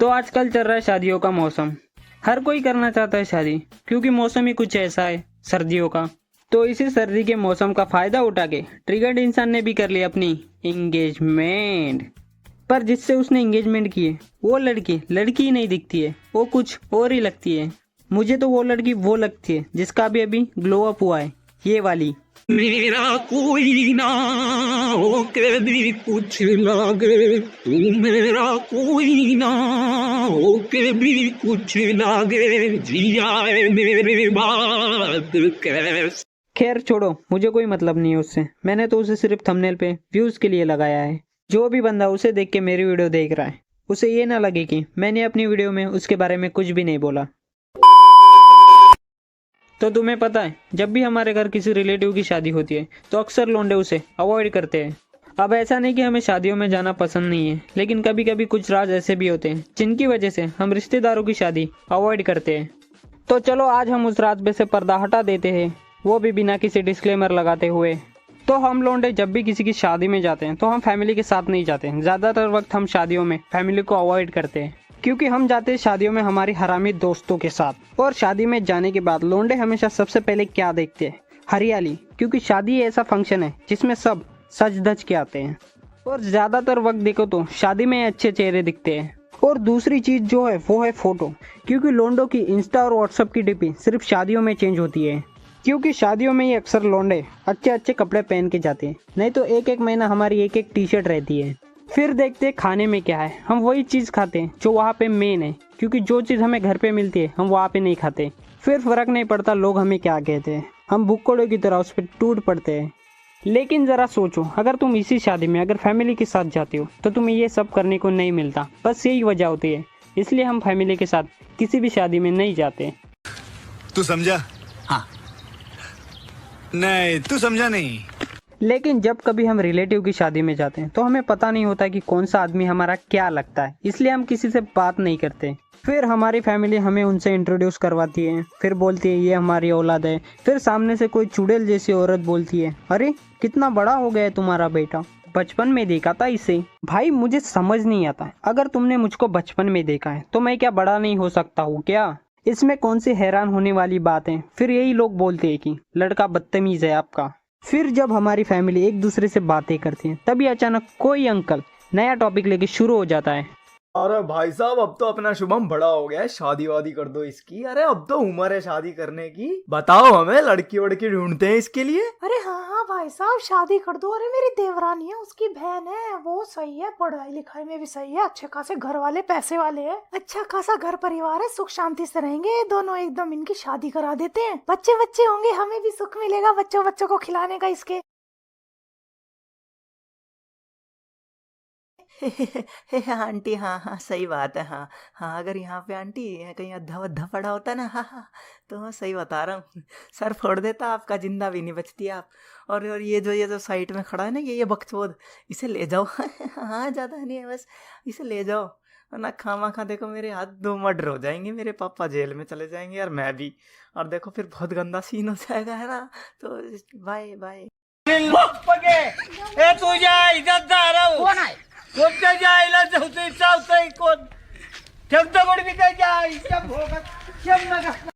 तो आजकल चल रहा है शादियों का मौसम। हर कोई करना चाहता है शादी, क्योंकि मौसम ही कुछ ऐसा है सर्दियों का। तो इसी सर्दी के मौसम का फायदा उठा के ट्रिगर्ड इंसान ने भी कर ली अपनी एंगेजमेंट। पर जिससे उसने एंगेजमेंट की है वो लड़की लड़की ही नहीं दिखती है, वो कुछ और ही लगती है। मुझे तो वो लड़की वो लगती है जिसका अभी अभी ग्लो अप हुआ है, ये वाली। मेरा कोई ना हो के भी कुछ लागे, तू मेरा कोई ना हो के भी कुछ लागे, जिया है मेरे बात कैसे। खैर छोड़ो, मुझे कोई मतलब नहीं है उससे। मैंने तो उसे सिर्फ थंबनेल पे व्यूज के लिए लगाया है। जो भी बंदा उसे देख के मेरी वीडियो देख रहा है, उसे ये ना लगे कि मैंने अपनी वीडियो में उसके बारे में कुछ भी नहीं बोला। तो तुम्हें पता है, जब भी हमारे घर किसी रिलेटिव की शादी होती है तो अक्सर लौंडे उसे अवॉइड करते हैं। अब ऐसा नहीं कि हमें शादियों में जाना पसंद नहीं है, लेकिन कभी कभी कुछ राज ऐसे भी होते हैं जिनकी वजह से हम रिश्तेदारों की शादी अवॉइड करते हैं। तो चलो आज हम उस राज पे से पर्दा हटा देते हैं, वो भी बिना किसी डिस्क्लेमर लगाते हुए। तो हम लौंडे जब भी किसी की शादी में जाते हैं तो हम फैमिली के साथ नहीं जाते हैं। ज़्यादातर वक्त हम शादियों में फैमिली को अवॉइड करते हैं, क्योंकि हम जाते हैं शादियों में हमारी हरामी दोस्तों के साथ। और शादी में जाने के बाद लौंडे हमेशा सबसे पहले क्या देखते हैं? हरियाली, क्योंकि शादी ऐसा फंक्शन है जिसमें सब सज धज के आते हैं। और ज़्यादातर वक्त देखो तो शादी में अच्छे चेहरे दिखते हैं। और दूसरी चीज़ जो है वो है फ़ोटो, क्योंकि लौंडों की इंस्टा और व्हाट्सअप की डीपी सिर्फ शादियों में चेंज होती है। क्योंकि शादियों में ही अक्सर लौंडे अच्छे अच्छे कपड़े पहन के जाते हैं, नहीं तो एक एक महीना हमारी एक एक टी शर्ट रहती है। फिर देखते हैं खाने में क्या है। हम वही चीज़ खाते हैं जो वहाँ पे मेन है, क्योंकि जो चीज़ हमें घर पे मिलती है हम वहाँ पे नहीं खाते। फिर फर्क नहीं पड़ता लोग हमें क्या कहते हैं, हम भुक्कड़ों की तरह उस पर टूट पड़ते हैं। लेकिन ज़रा सोचो, अगर तुम इसी शादी में अगर फैमिली के साथ जाते हो तो तुम्हें ये सब करने को नहीं मिलता। बस यही वजह होती है, इसलिए हम फैमिली के साथ किसी भी शादी में नहीं जाते। तू समझा? हाँ। नहीं, तू समझा नहीं। लेकिन जब कभी हम रिलेटिव की शादी में जाते हैं तो हमें पता नहीं होता कि कौन सा आदमी हमारा क्या लगता है, इसलिए हम किसी से बात नहीं करते। फिर हमारी फैमिली हमें उनसे इंट्रोड्यूस करवाती है, फिर बोलती है ये हमारी औलाद है। फिर सामने से कोई चुड़ैल जैसी औरत बोलती है, अरे कितना बड़ा हो गया है तुम्हारा बेटा, बचपन में देखा था इसे। भाई मुझे समझ नहीं आता है, अगर तुमने मुझको बचपन में देखा है तो मैं क्या बड़ा नहीं हो सकता हूँ क्या? इसमें कौन सी हैरान होने वाली बात है? फिर यही लोग बोलते हैं कि लड़का बदतमीज है आपका। फिर जब हमारी फैमिली एक दूसरे से बातें करती है तभी अचानक कोई अंकल नया टॉपिक लेके शुरू हो जाता है। अरे भाई साहब, अब तो अपना शुभम बड़ा हो गया है, शादी वादी कर दो इसकी। अरे अब तो उम्र है शादी करने की। बताओ हमें, लड़की वड़की ढूंढते हैं इसके लिए। अरे हाँ भाई साहब, शादी कर दो। अरे मेरी देवरानी है, उसकी बहन है, वो सही है, पढ़ाई लिखाई में भी सही है, अच्छे खासे घर वाले पैसे वाले हैं, अच्छा खासा घर परिवार है, सुख शांति से रहेंगे दोनों एकदम। इनकी शादी करा देते हैं, बच्चे बच्चे होंगे, हमें भी सुख मिलेगा बच्चों बच्चों को खिलाने का इसके। आंटी, हाँ हाँ सही बात है। हाँ हाँ, अगर यहाँ पे आंटी कहीं अद्धा वद्धा पड़ा होता ना, हाँ हाँ, तो मैं सही बता रहा हूँ, सर फोड़ देता आपका, जिंदा भी नहीं बचती आप। और ये जो साइड में खड़ा है ना, ये बकचोद, इसे ले जाओ। हाँ ज़्यादा नहीं है, बस इसे ले जाओ, वरना खामा खा देखो मेरे हाथ 2 मर्डर हो जाएंगे, मेरे पापा जेल में चले जाएंगे और मैं भी। और देखो फिर बहुत गंदा सीन हो जाएगा, है ना? तो बाय बाय।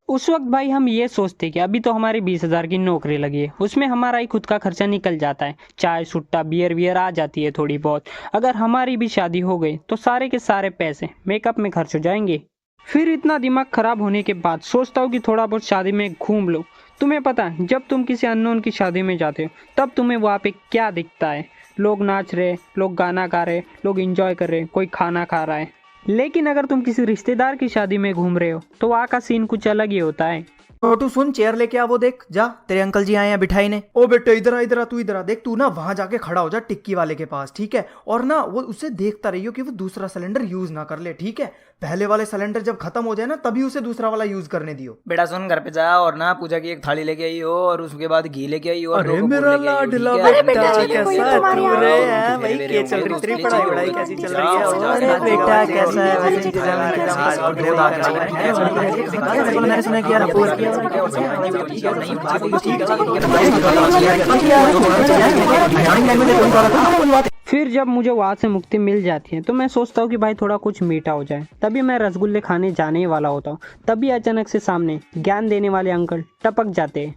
उस वक्त भाई हम ये सोचते कि अभी तो हमारी 20,000 की नौकरी लगी है, उसमें हमारा ही खुद का खर्चा निकल जाता है, चाय सुट्टा बियर आ जाती है थोड़ी बहुत। अगर हमारी भी शादी हो गई तो सारे के सारे पैसे मेकअप में खर्च हो जाएंगे। फिर इतना दिमाग खराब होने के बाद सोचता हूँ कि थोड़ा बहुत शादी में घूम लो। तुम्हें पता है, जब तुम किसी अननोन की शादी में जाते हो तब तुम्हें वहाँ पे क्या दिखता है? लोग नाच रहे, लोग गाना गा रहे, लोग एंजॉय कर रहे, कोई खाना खा रहा है। लेकिन अगर तुम किसी रिश्तेदार की शादी में घूम रहे हो तो वहाँ का सीन कुछ अलग ही होता है। छोटू सुन, चेयर लेके आ, वो देख जा, तेरे अंकल जी आए हैं बिठाई ने। ओ बेटे इधर आ, इधर आ, तू इधर आ, देख तू ना वहां जाके खड़ा हो जा टिक्की वाले के पास, ठीक है? और ना वो उसे देखता रहियो कि वो दूसरा सिलेंडर यूज ना कर ले, ठीक है? पहले वाले सिलेंडर जब खत्म हो जाए ना तभी उसे दूसरा वाला यूज करने दियो। बेटा सुन, घर पे जा और ना पूजा की एक थाली लेके आई हो, और उसके बाद घी लेके आई हो, और अरे मेरा लाडला बेटा, कैसा है तू रे? हैं भाई, क्या चल रही तेरी पढ़ाई वढ़ाई कैसी चल रही है? अरे बेटा कैसा है? वैसे मैंने सुना कि यार पूरा फिर जब मुझे वहाँ से मुक्ति मिल जाती है तो मैं सोचता हूँ कि भाई थोड़ा कुछ मीठा हो जाए। तभी मैं रसगुल्ले खाने जाने ही वाला होता हूँ, तभी अचानक से सामने ज्ञान देने वाले अंकल टपक जाते हैं।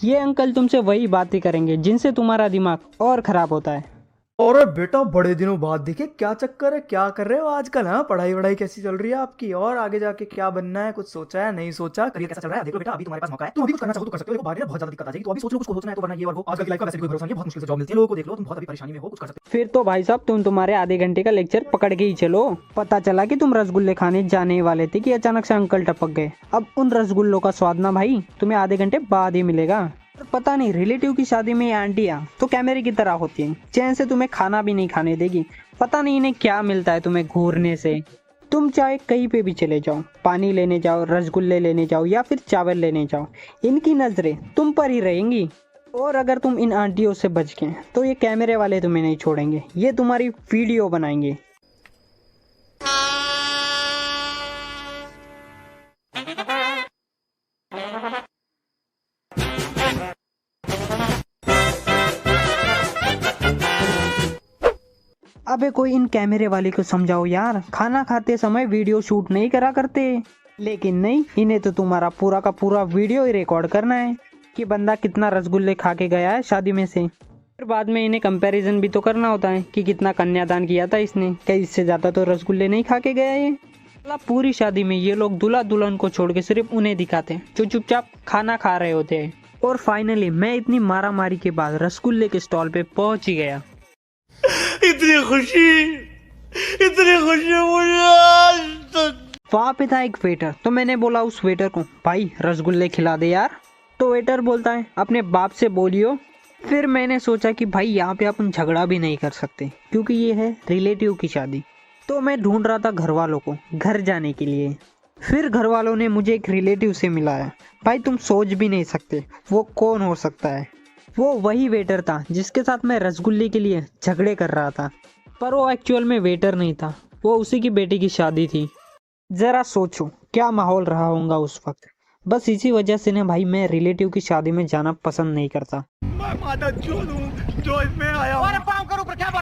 ये अंकल तुमसे वही बातें करेंगे जिनसे तुम्हारा दिमाग और खराब होता है। और बेटा बड़े दिनों बाद देखे, क्या चक्कर है, क्या कर रहे हो आजकल? हाँ, पढ़ाई वढ़ाई कैसी चल रही है आपकी? और आगे जाके क्या बनना है, कुछ सोचा है नहीं सोचा? करियर कैसा चल रहा है? देख लो बेटा, अभी तुम्हारे पास मौका है, तुम अभी कुछ करना चाहो तो कर सकते हो। देखो बाहर ना बहुत ज्यादा दिक्कत आ जाएगी, तो अभी सोच लो कुछ सोचना है तो, वरना ये और वो आजकल की लाइफ का वैसे भी कोई भरोसा नहीं है, बहुत मुश्किल से जॉब मिलती है लोगों को। देख लो तुम बहुत अभी परेशानी में हो, कुछ कर सकते फिर तो भाई साहब तुम तुम्हारे आधे घंटे का लेक्चर पकड़ के ही चलो। पता चला कि तुम रसगुल्ले खाने जाने वाले थे कि अचानक से अंकल टपक गए। अब उन रसगुल्लों का स्वाद ना भाई तुम्हें आधे घंटे बाद ही मिलेगा। पता नहीं रिलेटिव की शादी में ये आंटियाँ तो कैमरे की तरह होती हैं, चैन से तुम्हें खाना भी नहीं खाने देगी। पता नहीं इन्हें क्या मिलता है तुम्हें घूरने से। तुम चाहे कहीं पे भी चले जाओ, पानी लेने जाओ, रसगुल्ले लेने जाओ या फिर चावल लेने जाओ, इनकी नज़रें तुम पर ही रहेंगी। और अगर तुम इन आंटियों से बच गए तो ये कैमरे वाले तुम्हें नहीं छोड़ेंगे, ये तुम्हारी वीडियो बनाएंगे। अबे कोई इन कैमरे वाले को समझाओ यार, खाना खाते समय वीडियो शूट नहीं करा करते। लेकिन नहीं, इन्हें तो तुम्हारा पूरा का पूरा वीडियो ही रिकॉर्ड करना है कि बंदा कितना रसगुल्ले खा के गया है शादी में से। फिर बाद में इन्हें कंपैरिजन भी तो करना होता है कि कितना कन्यादान किया था इसने, क्या इससे ज़्यादा तो रसगुल्ले नहीं खा के गया ये। मतलब पूरी शादी में ये लोग दूल्हा दुल्हन को छोड़ के सिर्फ उन्हें दिखाते हैं जो चुपचाप खाना खा रहे होते हैं। और फाइनली मैं इतनी मारा मारी के बाद रसगुल्ले के स्टॉल पे पहुंच ही गया। इतनी खुशी मुझे आज तक। वहाँ पे था एक वेटर, तो मैंने बोला उस वेटर को, भाई रसगुल्ले खिला दे यार। तो वेटर बोलता है, अपने बाप से बोलियो। फिर मैंने सोचा कि भाई यहाँ पे अपन झगड़ा भी नहीं कर सकते क्योंकि ये है रिलेटिव की शादी। तो मैं ढूंढ रहा था घर वालों को घर जाने के लिए। फिर घर वालों ने मुझे एक रिलेटिव से मिलाया। भाई तुम सोच भी नहीं सकते वो कौन हो सकता है। वो वही वेटर था जिसके साथ मैं रसगुल्ले के लिए झगड़े कर रहा था, पर वो एक्चुअल में वेटर नहीं था, वो उसी की बेटी की शादी थी। ज़रा सोचो क्या माहौल रहा होगा उस वक्त। बस इसी वजह से ना भाई मैं रिलेटिव की शादी में जाना पसंद नहीं करता। मैं माता चोद हूँ जो इसमें आया हूँ।